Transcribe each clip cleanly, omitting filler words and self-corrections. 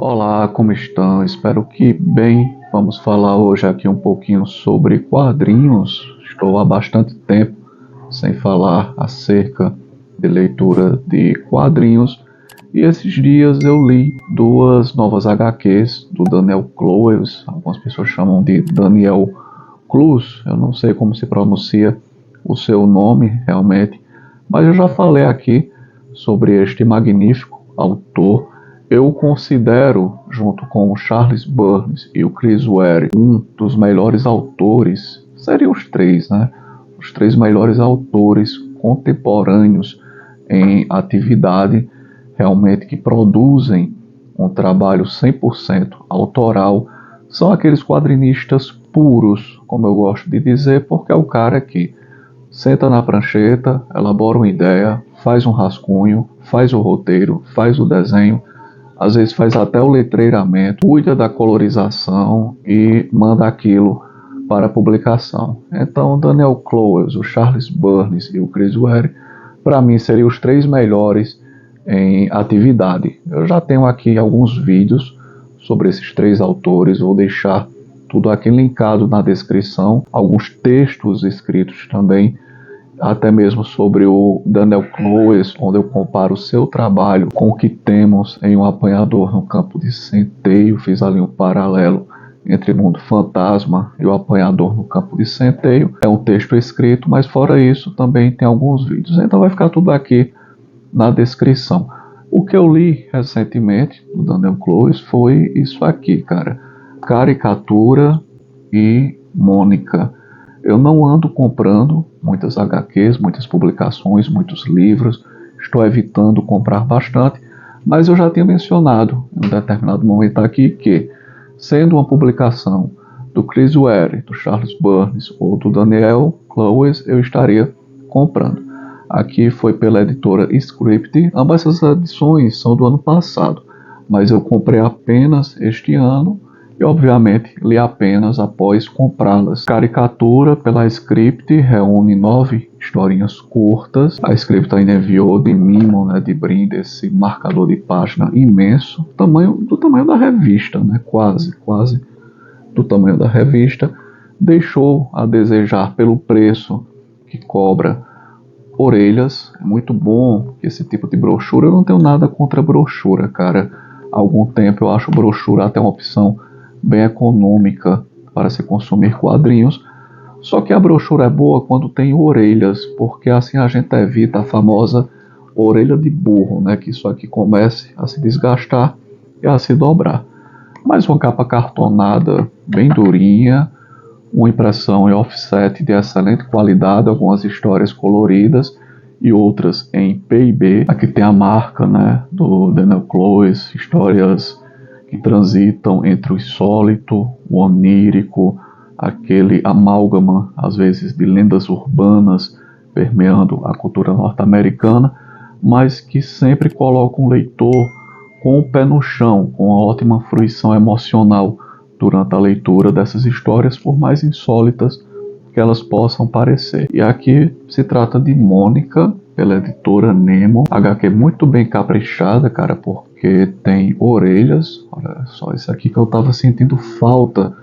Olá, como estão? Espero que bem. Vamos falar hoje aqui um pouquinho sobre quadrinhos. Estou há bastante tempo sem falar acerca de leitura de quadrinhos e esses dias eu li duas novas HQs do Daniel Clowes. Algumas pessoas chamam de Daniel Clus. Eu não sei como se pronuncia o seu nome realmente, mas eu já falei aqui sobre este magnífico autor. Eu o considero, junto com o Charles Burns e o Chris Ware, um dos melhores autores. Seriam os três, né? Os três melhores autores contemporâneos em atividade, realmente que produzem um trabalho 100% autoral. São aqueles quadrinistas puros, como eu gosto de dizer, porque é o cara que senta na prancheta, elabora uma ideia, faz um rascunho, faz o roteiro, faz o desenho, às vezes faz até o letreiramento, cuida da colorização e manda aquilo para publicação. Então, o Daniel Clowes, o Charles Burns e o Chris Ware, para mim, seriam os três melhores em atividade. Eu já tenho aqui alguns vídeos sobre esses três autores, vou deixar tudo aqui linkado na descrição, alguns textos escritos também, até mesmo sobre o Daniel Clowes, onde eu comparo o seu trabalho com o que temos em Um Apanhador no Campo de Centeio. Fiz ali um paralelo entre Mundo Fantasma e O Apanhador no Campo de Centeio. É um texto escrito, mas fora isso também tem alguns vídeos. Então vai ficar tudo aqui na descrição. O que eu li recentemente do Daniel Clowes foi isso aqui, cara. Caricatura e Mônica. Eu não ando comprando muitas HQs, muitas publicações, muitos livros. Estou evitando comprar bastante, mas eu já tinha mencionado em um determinado momento aqui que, sendo uma publicação do Chris Ware, do Charles Burns ou do Daniel Clowes, eu estaria comprando. Aqui foi pela editora Script. Ambas essas edições são do ano passado, mas eu comprei apenas este ano e obviamente li apenas após comprá-las. Caricatura pela Script reúne 9 historinhas curtas. A Script ainda enviou de mimo, né, de brinde, esse marcador de página imenso, do tamanho da revista, né, quase do tamanho da revista. Deixou a desejar pelo preço que cobra. Orelhas, é muito bom esse tipo de brochura. Eu não tenho nada contra brochura, cara. Há algum tempo eu acho brochura até uma opção bem econômica para se consumir quadrinhos. Só que a brochura é boa quando tem orelhas, porque assim a gente evita a famosa orelha de burro, né? Que isso aqui comece a se desgastar e a se dobrar. Mas uma capa cartonada bem durinha, uma impressão em offset de excelente qualidade, algumas histórias coloridas e outras em PIB. Aqui tem a marca, né, do Daniel Clowes, histórias que transitam entre o insólito, o onírico, aquele amálgama, às vezes, de lendas urbanas permeando a cultura norte-americana, mas que sempre colocam o leitor com o pé no chão, com uma ótima fruição emocional durante a leitura dessas histórias, por mais insólitas que elas possam parecer. E aqui se trata de Mônica, pela editora Nemo. HQ muito bem caprichada, cara, porque tem orelhas. Olha só, isso aqui que eu tava sentindo falta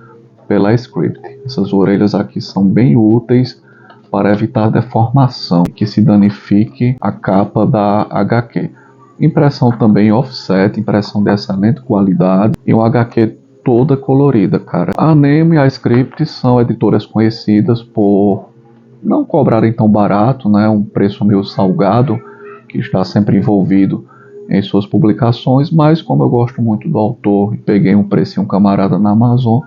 pela Script. Essas orelhas aqui são bem úteis para evitar deformação, que se danifique a capa da HQ. Impressão também offset, impressão de excelente qualidade e um HQ toda colorida, cara. A Nemo e a Script são editoras conhecidas por não cobrarem tão barato, né? Um preço meio salgado, que está sempre envolvido em suas publicações, mas como eu gosto muito do autor e peguei um precinho camarada na Amazon,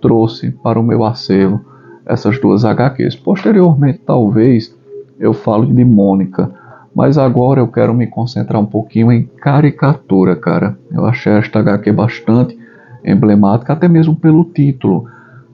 trouxe para o meu acervo essas duas HQs. Posteriormente, talvez, eu fale de Mônica, mas agora eu quero me concentrar um pouquinho em caricatura, cara. Eu achei esta HQ bastante emblemática, até mesmo pelo título,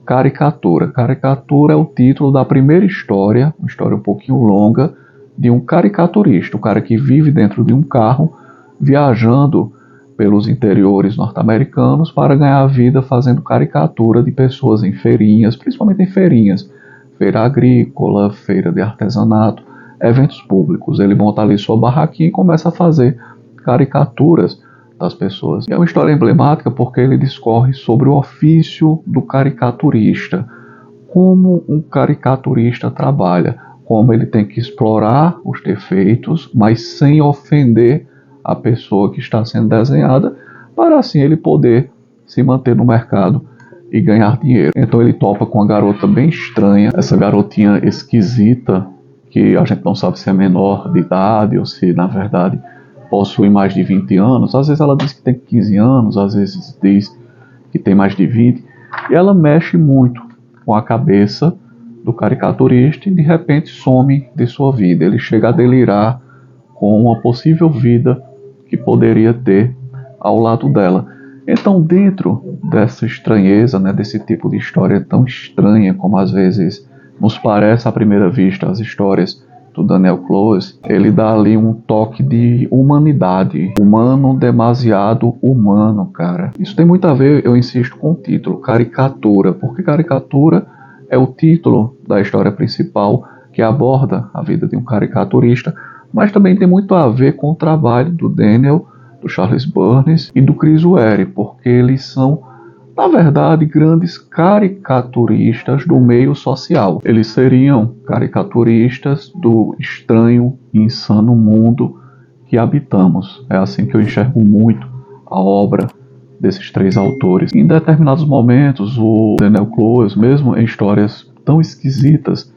Caricatura. Caricatura é o título da primeira história, uma história um pouquinho longa, de um caricaturista, um cara que vive dentro de um carro, viajando pelos interiores norte-americanos para ganhar a vida fazendo caricatura de pessoas em feirinhas, principalmente em feirinhas, feira agrícola, feira de artesanato, eventos públicos. Ele monta ali sua barraquinha e começa a fazer caricaturas das pessoas. E é uma história emblemática porque ele discorre sobre o ofício do caricaturista, como um caricaturista trabalha, como ele tem que explorar os defeitos, mas sem ofender a pessoa que está sendo desenhada, para assim ele poder se manter no mercado e ganhar dinheiro. Então ele topa com uma garota bem estranha, essa garotinha esquisita, que a gente não sabe se é menor de idade ou se na verdade possui mais de 20 anos. Às vezes ela diz que tem 15 anos, às vezes diz que tem mais de 20, e ela mexe muito com a cabeça do caricaturista e de repente some de sua vida. Ele chega a delirar com uma possível vida que poderia ter ao lado dela. Então, dentro dessa estranheza, né, desse tipo de história tão estranha como às vezes nos parece à primeira vista as histórias do Daniel Clowes, ele dá ali um toque de humanidade, humano demasiado humano, cara. Isso tem muito a ver, eu insisto, com o título, caricatura, porque caricatura é o título da história principal que aborda a vida de um caricaturista, mas também tem muito a ver com o trabalho do Daniel, do Charles Burns e do Chris Ware, porque eles são, na verdade, grandes caricaturistas do meio social. Eles seriam caricaturistas do estranho e insano mundo que habitamos. É assim que eu enxergo muito a obra desses três autores. Em determinados momentos, o Daniel Clowes, mesmo em histórias tão esquisitas,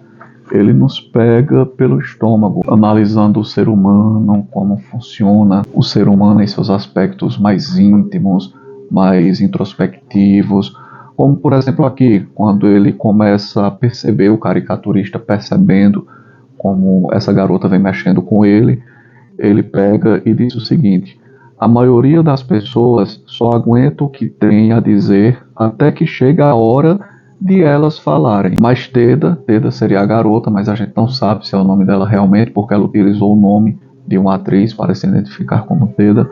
ele nos pega pelo estômago, analisando o ser humano, como funciona o ser humano em seus aspectos mais íntimos, mais introspectivos, como por exemplo aqui, quando ele começa a perceber, o caricaturista percebendo como essa garota vem mexendo com ele, ele pega e diz o seguinte: a maioria das pessoas só aguenta o que tem a dizer até que chega a hora de elas falarem. Mas Teda seria a garota, mas a gente não sabe se é o nome dela realmente, porque ela utilizou o nome de uma atriz para se identificar como Teda.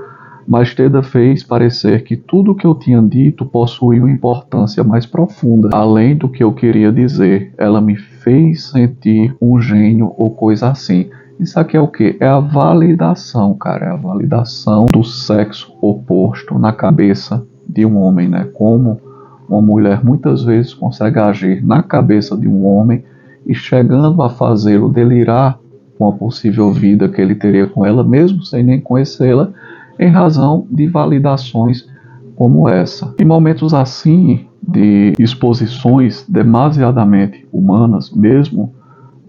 Mas Teda fez parecer que tudo o que eu tinha dito possuía uma importância mais profunda, além do que eu queria dizer. Ela me fez sentir um gênio ou coisa assim. Isso aqui é o que? É a validação, cara. É a validação do sexo oposto na cabeça de um homem, né? Como uma mulher muitas vezes consegue agir na cabeça de um homem e chegando a fazê-lo delirar com a possível vida que ele teria com ela, mesmo sem nem conhecê-la, em razão de validações como essa. Em momentos assim, de exposições demasiadamente humanas, mesmo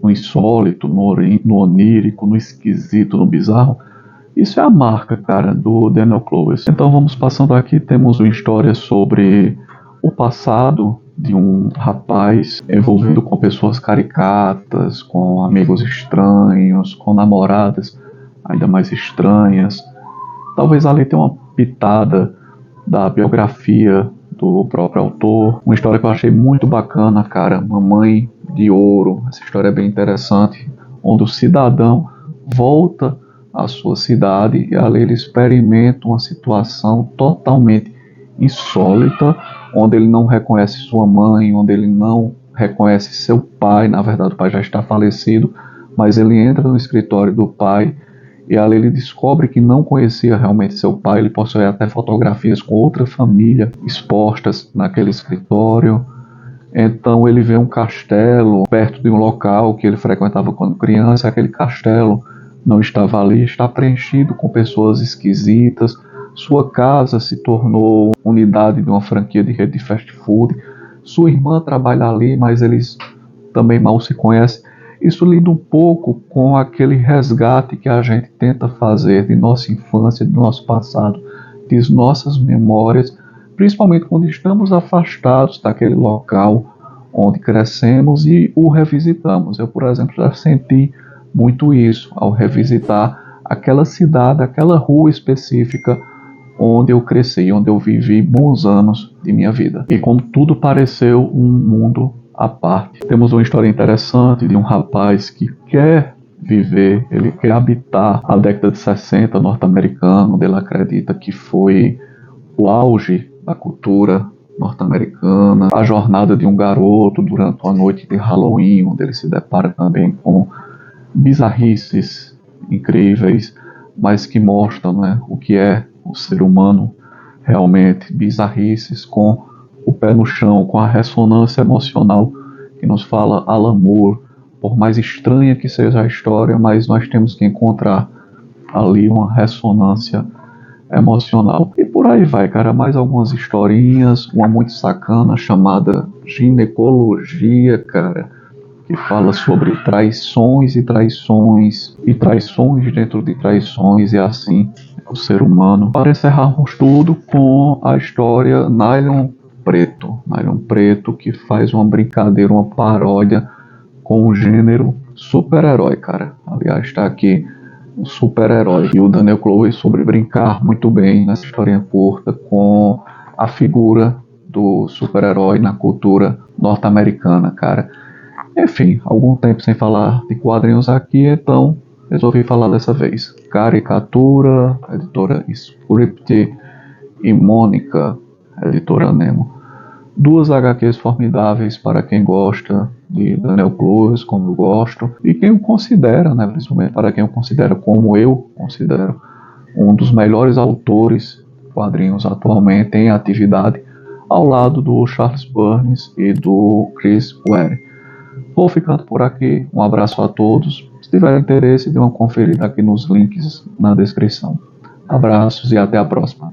no insólito, no onírico, no esquisito, no bizarro, isso é a marca, cara, do Daniel Clowes. Então vamos passando aqui, temos uma história sobre o passado de um rapaz envolvido com pessoas caricatas, com amigos estranhos, com namoradas ainda mais estranhas. Talvez ali tenha uma pitada da biografia do próprio autor. Uma história que eu achei muito bacana, cara, Mamãe de Ouro. Essa história é bem interessante, onde o cidadão volta à sua cidade e ali ele experimenta uma situação totalmente insólita, onde ele não reconhece sua mãe, onde ele não reconhece seu pai. Na verdade o pai já está falecido, mas ele entra no escritório do pai e ali ele descobre que não conhecia realmente seu pai. Ele possui até fotografias com outra família expostas naquele escritório. Então ele vê um castelo perto de um local que ele frequentava quando criança. Aquele castelo não estava ali, está preenchido com pessoas esquisitas. Sua casa se tornou unidade de uma franquia de rede de fast food. Sua irmã trabalha ali, mas eles também mal se conhecem. Isso lida um pouco com aquele resgate que a gente tenta fazer de nossa infância, do nosso passado, de nossas memórias, principalmente quando estamos afastados daquele local onde crescemos e o revisitamos. Eu, por exemplo, já senti muito isso ao revisitar aquela cidade, aquela rua específica onde eu cresci, onde eu vivi bons anos de minha vida. E como tudo pareceu um mundo à parte. Temos uma história interessante de um rapaz que quer viver, ele quer habitar a década de 60 norte-americano, onde ele acredita que foi o auge da cultura norte-americana, a jornada de um garoto durante uma noite de Halloween, onde ele se depara também com bizarrices incríveis, mas que mostram, né, o o ser humano, realmente bizarrices com o pé no chão, com a ressonância emocional que nos fala Alan Moore. Por mais estranha que seja a história, mas nós temos que encontrar ali uma ressonância emocional. E por aí vai, cara. Mais algumas historinhas, uma muito sacana chamada Ginecologia, cara, que fala sobre traições e traições e traições dentro de traições, e assim o ser humano. Para encerrarmos tudo com a história Nylon Preto, que faz uma brincadeira, uma paródia com o gênero super-herói, cara. Aliás, está aqui o super-herói. E o Daniel Clowes soube brincar muito bem nessa historinha curta com a figura do super-herói na cultura norte-americana, cara. Enfim, algum tempo sem falar de quadrinhos aqui, então resolvi falar dessa vez. Caricatura, editora Script, e Mônica, editora Nemo. Duas HQs formidáveis para quem gosta de Daniel Clowes, como eu gosto, e quem o considera, né, principalmente para quem o considera como eu considero, um dos melhores autores de quadrinhos atualmente em atividade, ao lado do Charles Burns e do Chris Ware. Vou ficando por aqui, um abraço a todos. Se tiver interesse, dê uma conferida aqui nos links na descrição. Abraços e até a próxima.